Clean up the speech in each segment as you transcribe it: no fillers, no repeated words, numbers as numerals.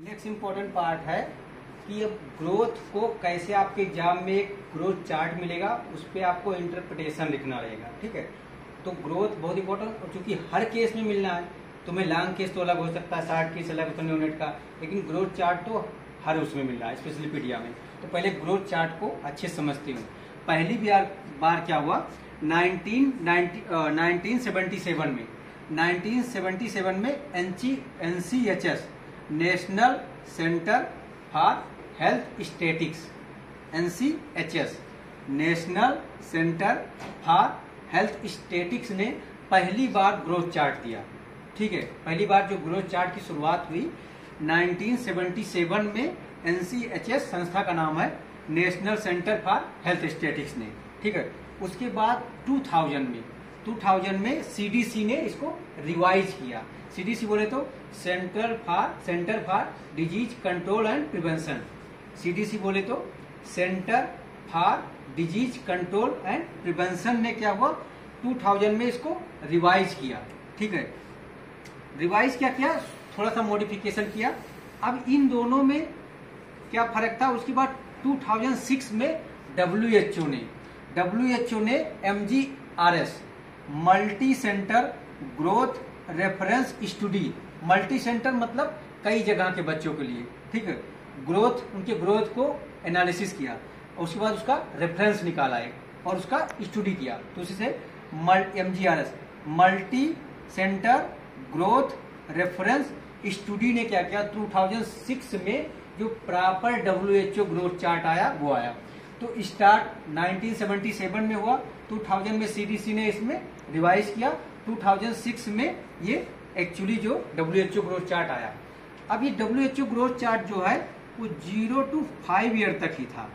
Next important part है कि अब ग्रोथ को कैसे आपके एग्जाम में एक ग्रोथ चार्ट मिलेगा, उस पर आपको इंटरप्रिटेशन लिखना रहेगा। ठीक है, तो ग्रोथ बहुत इंपॉर्टेंट, और चूंकि हर केस में मिलना है, तुम्हें लॉन्ग केस तो अलग हो सकता है, शार्ट केस अलग होता है यूनिट का, लेकिन ग्रोथ चार्ट तो हर उसमें मिल रहा है, स्पेशली पीडिया में। तो पहले ग्रोथ चार्ट को अच्छे समझते हूँ। पहली बार क्या हुआ 1977 में NCHS national centre for health statistics, NCHS national centre for health statistics ने पहली बार ग्रोथ चार्ट दिया। ठीक है, पहली बार जो ग्रोथ चार्ट की शुरुआत हुई 1977 में NCHS संस्था का नाम है, national centre for health statistics ने। ठीक है, उसके बाद 2000 में CDC ने इसको रिवाइज किया। CDC बोले तो centre for disease control and prevention, CDC बोले तो centre for disease control and prevention ने क्या हुआ 2000 में इसको रिवाइज किया। ठीक है, रिवाइज क्या किया, थोड़ा सा मॉडिफिकेशन किया। अब इन दोनों में क्या फर्क था, उसके बाद 2006 में WHO ने MGRS multi centre growth reference study, multi centre मतलब कई जगह के बच्चों के लिए, ठीक है, उनके ग्रोथ को एनालिसिस किया और उसके बाद उसका रेफरेंस निकाला है और उसका स्टडी किया, तो उसी से MGRS multi centre growth reference study ने क्या किया 2006 में जो प्रॉपर WHO ग्रोथ चार्ट आया वो आया। तो स्टार्ट 1977 में हुआ, 2000 में CDC ने इसमें रिवाइज किया, 2006 में ये एक्चुअली जो WHO ग्रोथ चार्ट आया। अब ये WHO ग्रोथ चार्ट जो है वो 0 to 5 ईयर तक ही था,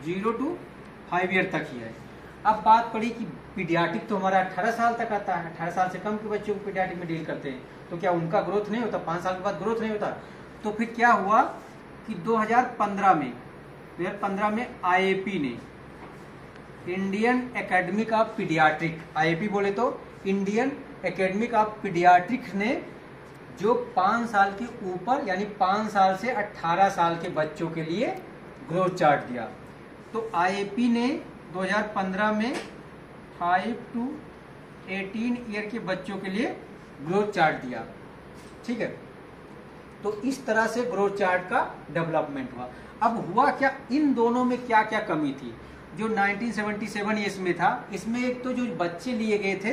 0 to 5 ईयर तक ही है। अब बात पड़ी कि पीडियाट्रिक तो हमारा 18 साल तक आता है, 18 साल से कम के बच्चों को पीडियाट्रिक में डील करते हैं, तो क्या उनका ग्रोथ नहीं होता, 5 साल के बाद ग्रोथ नहीं होता? तो फिर क्या हुआ कि 2015 में IAP ने, Indian academic of paediatric, IAP बोले तो इंडियन एकेडमिक ऑफ पीडियाट्रिक्स ने जो 5 साल के ऊपर यानी 5 साल से 18 साल के बच्चों के लिए ग्रोथ चार्ट दिया। तो IAP ने 2015 में 5 to 18 ईयर के बच्चों के लिए ग्रोथ चार्ट दिया। ठीक है, तो इस तरह से ग्रोथ चार्ट का डेवलपमेंट हुआ। अब हुआ क्या, इन दोनों में क्या क्या कमी थी? जो 1977 इसमें था, इसमें एक तो जो बच्चे लिए गए थे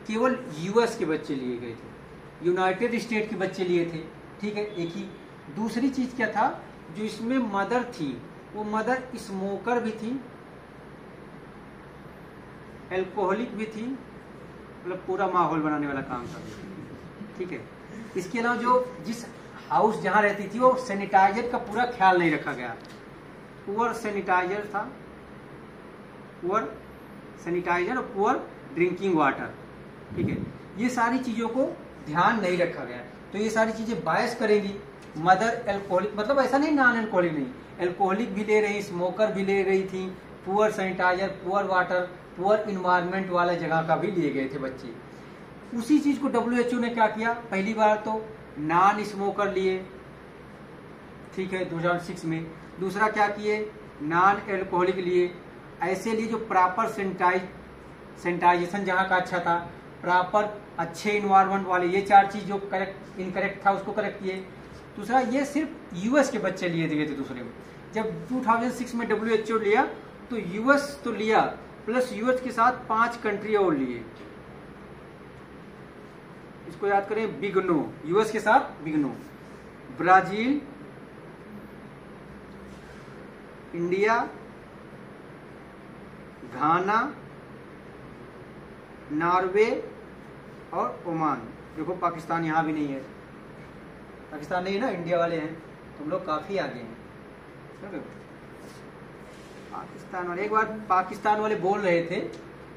केवल US के बच्चे लिए गए थे, यूनाइटेड स्टेट के बच्चे लिए थे। ठीक है, एक ही। दूसरी चीज क्या था, जो इसमें मदर थी वो मदर स्मोकर भी थी, एल्कोहलिक भी थी, मतलब पूरा माहौल बनाने वाला काम था। ठीक है, इसके अलावा जो जिस हाउस जहां रहती थी वो सैनिटाइजर का पूरा ख्याल नहीं रखा गया, पुअर सैनिटाइजर था, पुअर सैनिटाइजर और पुअर ड्रिंकिंग वाटर। ठीक है, ये सारी चीजों को ध्यान नहीं रखा गया, तो ये सारी चीजें बायस करेंगी। मदर एल्कोहलिक मतलब ऐसा नहीं नॉन एल्कोहलिक नहीं, एल्कोहलिक भी ले रही, स्मोकर भी ले रही थी, poor sanitiser, poor water, poor environment वाले जगह का भी लिए गए थे बच्चे। उसी चीज को WHO ने क्या किया, पहली बार तो नॉन स्मोकर लिए, ठीक है 2006 में। दूसरा क्या किए, नॉन एल्कोहलिक लिए, ऐसे लिए जो प्रॉपर सैनिटाइजेशन जहाँ का अच्छा था, प्रॉपर अच्छे इन्वायरमेंट वाले, ये 4 चीज जो करेक्ट इनकरेक्ट था उसको करेक्ट किए। दूसरा ये सिर्फ US के बच्चे लिए दिए थे। दूसरे में जब 2006 में WHO लिया तो US तो लिया, प्लस US के साथ 5 कंट्री और लिए, इसको याद करें, बिगनो, US के साथ बिगनो, ब्राजील, इंडिया, घाना, नॉर्वे और ओमान। देखो पाकिस्तान यहाँ भी नहीं है, पाकिस्तान नहीं है ना, इंडिया वाले हैं, तुम लोग काफी आगे हैं। पाकिस्तान वाले, एक बार पाकिस्तान वाले बोल रहे थे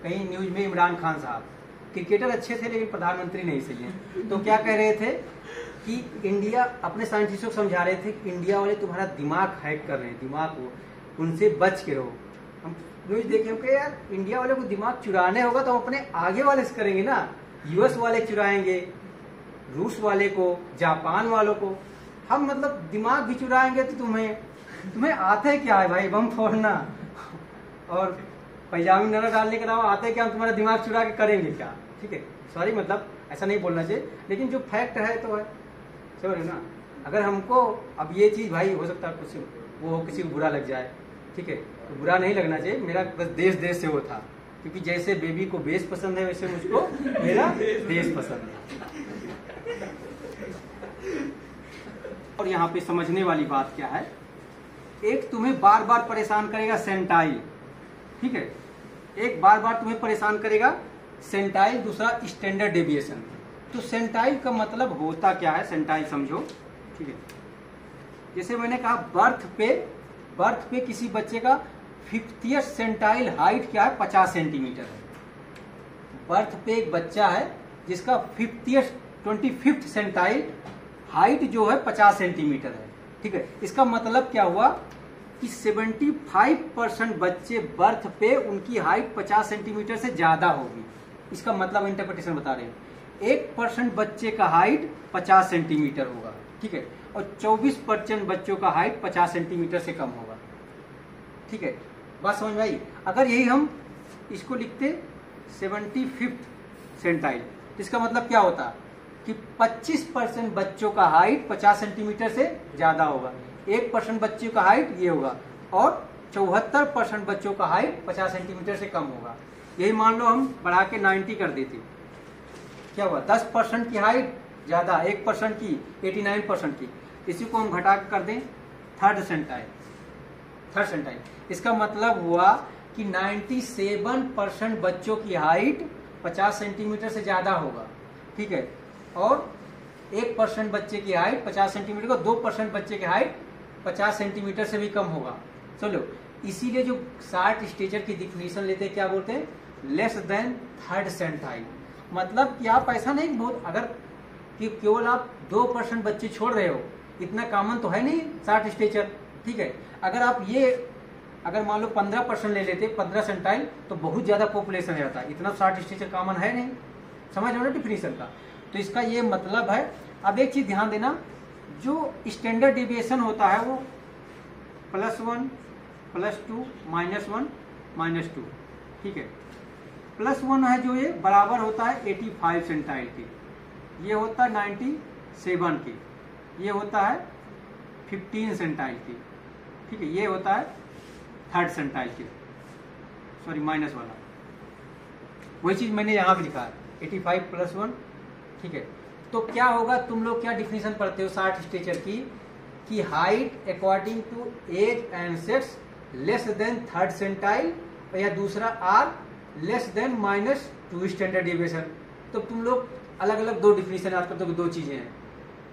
कहीं न्यूज में, इमरान खान साहब क्रिकेटर अच्छे थे लेकिन प्रधानमंत्री नहीं सही है, तो क्या कह रहे थे कि इंडिया, अपने साइंटिस्टों को समझा रहे थे कि इंडिया वाले तुम्हारा दिमाग हैक कर रहे हैं, दिमाग को, उनसे बच के रहो। हम न्यूज देखे, हम कहे यार इंडिया वाले को दिमाग चुराने होगा तो हम अपने आगे वाले से करेंगे ना, US वाले चुराएंगे, रूस वाले को, जापान वालों को। हम मतलब दिमाग भी चुराएंगे तो तुम्हें आते क्या है भाई, बम फोड़ना और पैजामी नजर डालने के अलावा आते क्या, हम तुम्हारा दिमाग चुरा के करेंगे क्या? ठीक है, सॉरी, मतलब ऐसा नहीं बोलना चाहिए, लेकिन जो फैक्ट है तो है, समझ रहे ना। अगर हमको अब ये चीज भाई हो सकता है कुछ वो किसी को बुरा लग जाए, ठीक है, तो बुरा नहीं लगना चाहिए। मेरा बस देश से वो था, क्योंकि जैसे बेबी को बेस पसंद है वैसे मुझको मेरा देश पसंद है। और यहाँ पे समझने वाली बात क्या है, एक तुम्हें बार बार परेशान करेगा सेंटाइल, ठीक है, एक बार बार तुम्हें परेशान करेगा सेंटाइल, दूसरा स्टैंडर्ड डेविएशन। तो सेंटाइल का मतलब होता क्या है, सेंटाइल समझो, ठीक है। जैसे मैंने कहा बर्थ पे किसी बच्चे का 50th सेंटाइल हाइट क्या है, 50 सेंटीमीटर है। बर्थ पे एक बच्चा है जिसका 25th सेंटाइल हाइट जो है 50 सेंटीमीटर है, ठीक है। इसका मतलब क्या हुआ कि 75% बच्चे बर्थ पे उनकी हाइट 50 सेंटीमीटर से ज्यादा होगी। इसका मतलब इंटरप्रिटेशन बता रहे हैं। 1% बच्चे का हाइट 50 सेंटीमीटर होगा, ठीक है, और 24% बच्चों का हाइट 50 सेंटीमीटर से कम होगा, ठीक है। बात समझ में आई? अगर यही हम इसको लिखते 75th सेंटाइल, इसका मतलब क्या होता कि 25% बच्चों का हाइट 50 सेंटीमीटर से ज्यादा होगा, 1% बच्चों का हाइट ये होगा, और 74% बच्चों का हाइट 50 सेंटीमीटर से कम होगा। यही मान लो हम बढ़ा के 90 कर देते, क्या हुआ, 10% की हाइट ज्यादा, 1% की 89% की, इसी को हम घटा कर दें थर्ड सेंटाइल। इसका मतलब हुआ कि 97% बच्चों की हाइट 50 सेंटीमीटर से ज्यादा होगा, ठीक है, और 1% बच्चे की हाइट 50 सेंटीमीटर को, 2% बच्चे की हाइट 50 सेंटीमीटर से भी कम होगा। चलो, इसीलिए जो शार्ट स्टेचर की डिफिनीशन लेते हैं क्या बोलते हैं, लेस देन थर्ड सेंटाइल। मतलब कि आप ऐसा नहीं बहुत, अगर कि केवल आप 2% बच्चे छोड़ रहे हो, इतना कॉमन तो है नहीं शार्ट स्टेचर, ठीक है। अगर आप ये अगर मान लो 15% ले लेते, 15 सेंटाइल, तो बहुत ज्यादा पॉपुलेशन रहता है, इतना शार्ट स्टेचर कॉमन है नहीं, समझ लो ना डिफिनीशन का। तो इसका ये मतलब है। अब एक चीज ध्यान देना, जो स्टैंडर्ड डेविएशन होता है वो +1, +2, -1, -2, ठीक है। +1 है जो ये बराबर होता है 85 सेंटाइल के, ये होता है 97 के, ये होता है 15 सेंटाइल के, ठीक है, ये होता है थर्ड सेंटाइल के, सॉरी माइनस वाला। वही चीज मैंने यहाँ भी लिखा है 85 +1, ठीक है। तो क्या होगा, तुम लोग क्या डिफिनीशन पढ़ते हो शार्ट स्टेचर की, कि height according to age and sex less than third centile, या दूसरा or less than -2 standard deviation. तो तुम लोग अलग अलग दो डिफिनीशन याद करते हो, दो चीजें हैं,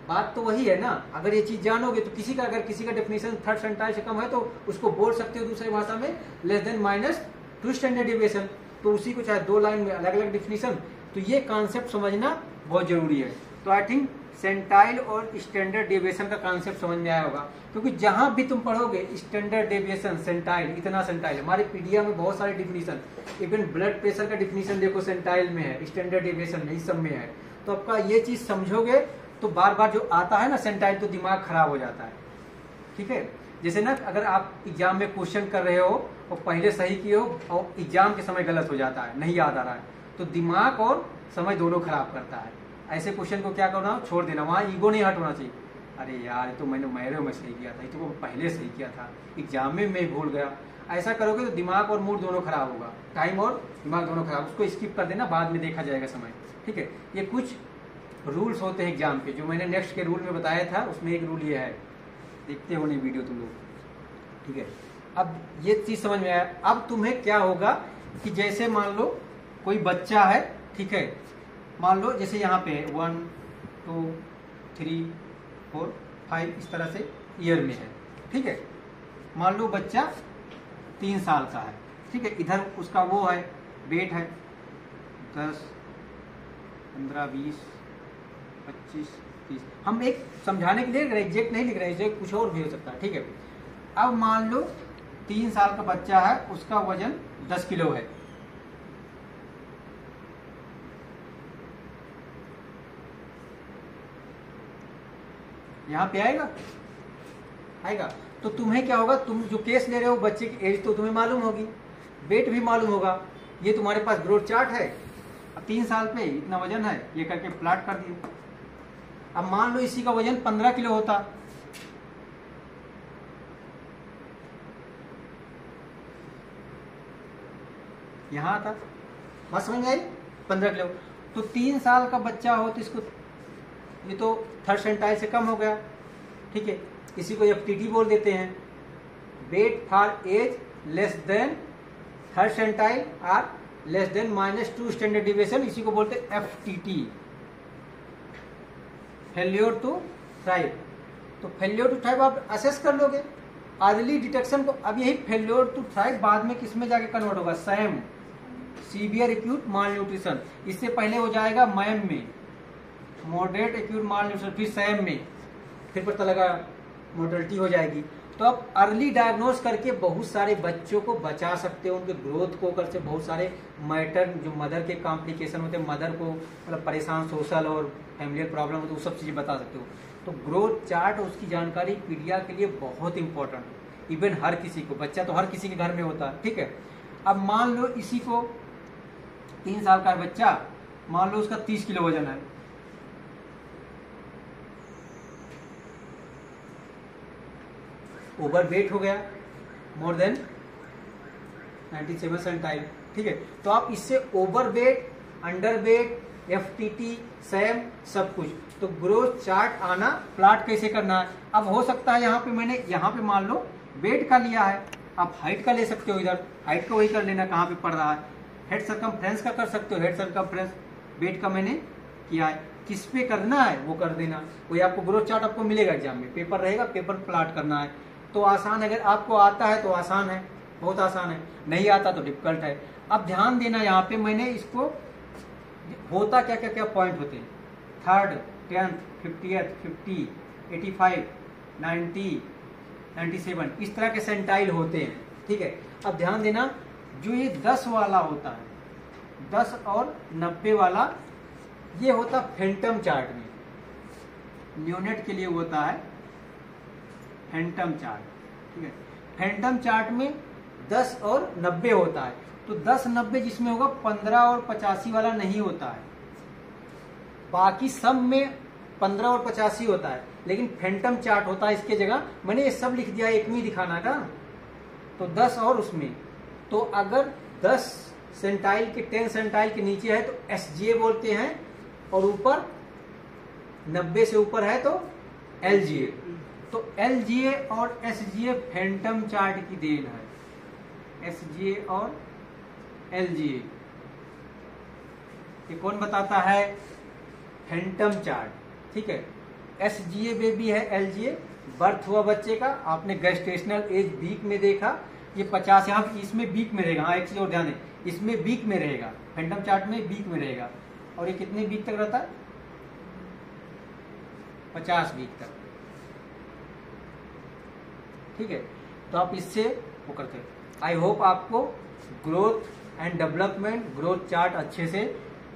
बात तो वही है ना। अगर ये चीज जानोगे तो अगर किसी का डेफिनेशन थर्ड सेंटाइल से कम है तो उसको बोल सकते हो दूसरी भाषा में लेस देन -2 स्टैंडर्ड डेविएशन। तो उसी को चाहे 2 लाइन में अलग अलग डिफिनेशन, तो ये कॉन्सेप्ट समझना बहुत जरूरी है। तो आई थिंक सेंटाइल और स्टैंडर्ड डेविएशन का कॉन्सेप्ट समझ में आया होगा, क्योंकि जहां भी तुम पढ़ोगे स्टैंडर्ड डेविएशन, सेंटाइल, इतना सेंटाइल, हमारे पीडीएफ में बहुत सारे डिफिनेशन, इवन ब्लड प्रेशर का डिफिनेशन देखो सेंटाइल में है, स्टैंडर्ड डेविएशन में, इस सब में है। तो आपका ये चीज समझोगे तो बार बार जो आता है ना सेंटाइल, तो दिमाग खराब हो जाता है, ठीक है। जैसे ना अगर आप एग्जाम में क्वेश्चन कर रहे हो और पहले सही किए हो और एग्जाम के समय गलत हो जाता है, नहीं याद आ रहा है, तो दिमाग और समय दोनों खराब करता है। ऐसे क्वेश्चन को क्या करना, छोड़ देना, वहाँ ईगो नहीं हट होना चाहिए। अरे यार तो मैंने में सही किया था, ये तो पहले सही किया था, एग्जाम में मैं भूल गया। ऐसा करोगे तो दिमाग और मूड दोनों खराब होगा, टाइम और दिमाग दोनों खराब। उसको स्किप कर देना, बाद में देखा जाएगा समय, ठीक है। ये कुछ रूल्स होते हैं एग्जाम के, जो मैंने नेक्स्ट के रूल में बताया था, उसमें एक रूल ये है, देखते हो नहीं वीडियो तुम लोग, ठीक है। अब ये चीज समझ में आया। अब तुम्हें क्या होगा कि जैसे मान लो कोई बच्चा है, ठीक है, मान लो जैसे यहाँ पे 1 2 3 4 5 इस तरह से ईयर में है, ठीक है। मान लो बच्चा 3 साल का है, ठीक है, इधर उसका वो है वेट है 10 15 20 25 30। हम एक समझाने के लिए एग्जैक्ट नहीं लिख रहे हैं, कुछ और भी हो सकता है, ठीक है। अब मान लो 3 साल का बच्चा है, उसका वजन 10 किलो है, यहाँ पे आएगा, आएगा। तो तुम्हें क्या होगा, तुम जो केस ले रहे हो बच्चे की एज तो तुम्हें मालूम होगी, वेट भी मालूम होगा, ये तुम्हारे पास ग्रोथ चार्ट है, अब 3 साल पे इतना वजन है, ये करके प्लाट कर दिए। अब मान लो इसी का वजन 15 किलो होता, यहाँ आता, बात समझ में आई, 15 किलो। तो 3 साल का बच्चा हो तो इसको, ये तो थर्ड सेंटाइल से कम हो गया, ठीक है, इसी को FTT बोल देते हैं, weight for age less than third centile और लेस देन -2 स्टैंडर्ड डिविएशन, इसी को बोलते हैं FTT, फेल्योर टू थ्राइव। तो फेल्योर टू थ्राइव आप असेस कर लोगे अर्ली डिटेक्शन को। अब यही फेल्योर टू थ्राइव बाद में किस में जाके कन्वर्ट होगा, सैम, सीवियर एक्यूट माल न्यूट्रिशन, इससे पहले हो जाएगा मैम में, मॉडरेट एक्यूट माल न्यूट्रिशन, फिर सैम में, फिर पता लगा मोर्टेलिटी हो जाएगी। तो आप अर्ली डायग्नोज करके बहुत सारे बच्चों को बचा सकते हो, उनके ग्रोथ को कर से बहुत सारे मैटर जो मदर के कॉम्प्लिकेशन होते हैं, मदर को मतलब परेशान सोशल और फैमिलियर प्रॉब्लम होते हैं, वो सब चीज़ें बता सकते हो। तो ग्रोथ चार्ट उसकी जानकारी पीडिया के लिए बहुत इंपॉर्टेंट है, इवन हर किसी को, बच्चा तो हर किसी के घर में होता है, ठीक है। अब मान लो इसी को 3 साल का बच्चा, मान लो उसका 30 किलो वजन है, ओवर वेट हो गया, मोर देन 97 परसेंटाइल, ठीक है। तो आप इससे over weight, under weight, FTT, Sam, सब कुछ, तो ग्रोथ चार्ट आना, प्लाट कैसे करना है। अब हो सकता है यहाँ पे मैंने, यहाँ पे मान लो वेट का लिया है, आप हाइट का ले सकते हो, इधर हाइट का वही कर लेना कहाँ पे पड़ रहा है, हेड सर्कमफ्रेंस का कर सकते हो, हेड सर्कमफ्रेंस, वेट का मैंने किया है, किस पे करना है वो कर देना, वही आपको ग्रोथ चार्ट आपको मिलेगा एग्जाम में, पेपर रहेगा, पेपर प्लाट करना है। तो आसान है, अगर आपको आता है तो आसान है, बहुत आसान है, नहीं आता तो डिफिकल्ट है। अब ध्यान देना यहाँ पे मैंने इसको, होता क्या क्या क्या पॉइंट होते हैं, 3rd, 10th, 50th, 50, 85, 90, 97, इस तरह के सेंटाइल होते हैं, ठीक है। अब ध्यान देना, जो ये 10 वाला होता है, 10 और 90 वाला, ये होता फैंटम चार्ट में, न्यूनेट के लिए होता है फैंटम चार्ट, ठीक है। फैंटम चार्ट में 10 और 90 होता है, तो 10, 90 जिसमें होगा, 15 और 85 वाला नहीं होता है, बाकी सब में 15 और 85 होता है, लेकिन फैंटम चार्ट होता है इसके जगह। मैंने ये सब लिख दिया, एक में दिखाना का, तो 10 और उसमें, तो अगर 10 सेंटाइल के 10 सेंटाइल के नीचे है तो SGA बोलते हैं, और ऊपर 90 से ऊपर है तो LGA। तो LGA और SGA फैंटम चार्ट की देन है, SGA और LGA, ये कौन बताता है, फैंटम चार्ट, ठीक है। SGA बेबी है, LGA बर्थ हुआ बच्चे का, आपने गेस्टेशनल एज वीक में देखा, ये 50, यहाँ इसमें वीक में रहेगा, हाँ एक चीज और ध्यान है, इसमें वीक में रहेगा, फैंटम चार्ट में वीक में रहेगा, और ये कितने वीक तक रहता है, 50 वीक तक, ठीक है। तो आप इससे वो करते हैं। आई होप आपको growth and development, growth chart अच्छे से,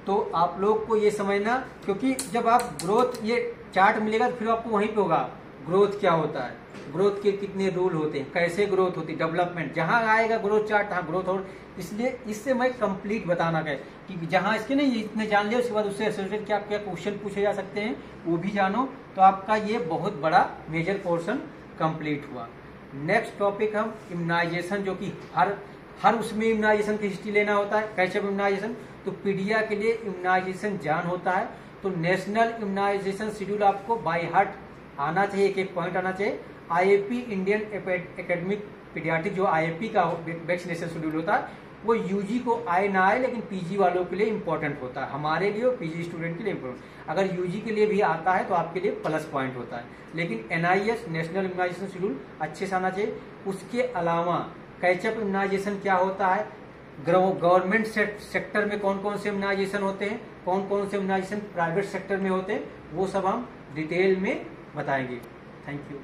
तो आप लोग को ये समझना, क्योंकि जब आप ग्रोथ ये चार्ट मिलेगा तो फिर आपको वहीं पे होगा ग्रोथ क्या होता है, ग्रोथ के कितने रूल होते हैं, कैसे ग्रोथ होती है, डेवलपमेंट, जहां आएगा ग्रोथ चार्ट वहां ग्रोथ हो। इसलिए इससे मैं कंप्लीट बताना है कि जहां इसके नहीं इतने जान लिया, उसके बाद उससे रिलेटेड क्या क्या क्वेश्चन पूछे जा सकते हैं वो भी जानो, तो आपका ये बहुत बड़ा मेजर पोर्शन कंप्लीट हुआ। नेक्स्ट टॉपिक हम इम्यूनाइजेशन, जो कि हर उसमें इम्यूनाइजेशन की हिस्ट्री लेना होता है, कैसे इम्यूनाइजेशन, तो पीडिया के लिए इम्यूनाइजेशन जान होता है, तो नेशनल इम्यूनाइजेशन शेड्यूल आपको बाय हार्ट आना चाहिए, एक एक पॉइंट आना चाहिए। IAP इंडियन एकेडमिक पीडियाट्रिक, जो IAP का वैक्सीनेशन शेड्यूल होता है, वो UG को आए ना आए, लेकिन PG वालों के लिए इंपॉर्टेंट होता है, हमारे लिए और PG स्टूडेंट के लिए इंपॉर्टेंट। अगर UG के लिए भी आता है तो आपके लिए प्लस पॉइंट होता है, लेकिन NIS नेशनल इम्यूनाइजेशन शेड्यूल अच्छे से आना चाहिए। उसके अलावा कैचअप इम्यूनाइजेशन क्या होता है, गवर्नमेंट सेक्टर में कौन कौन से इम्यूनाइजेशन होते हैं, कौन कौन से इम्यूनाइजेशन प्राइवेट सेक्टर में होते हैं, वो सब हम डिटेल में बताएंगे। Thank you.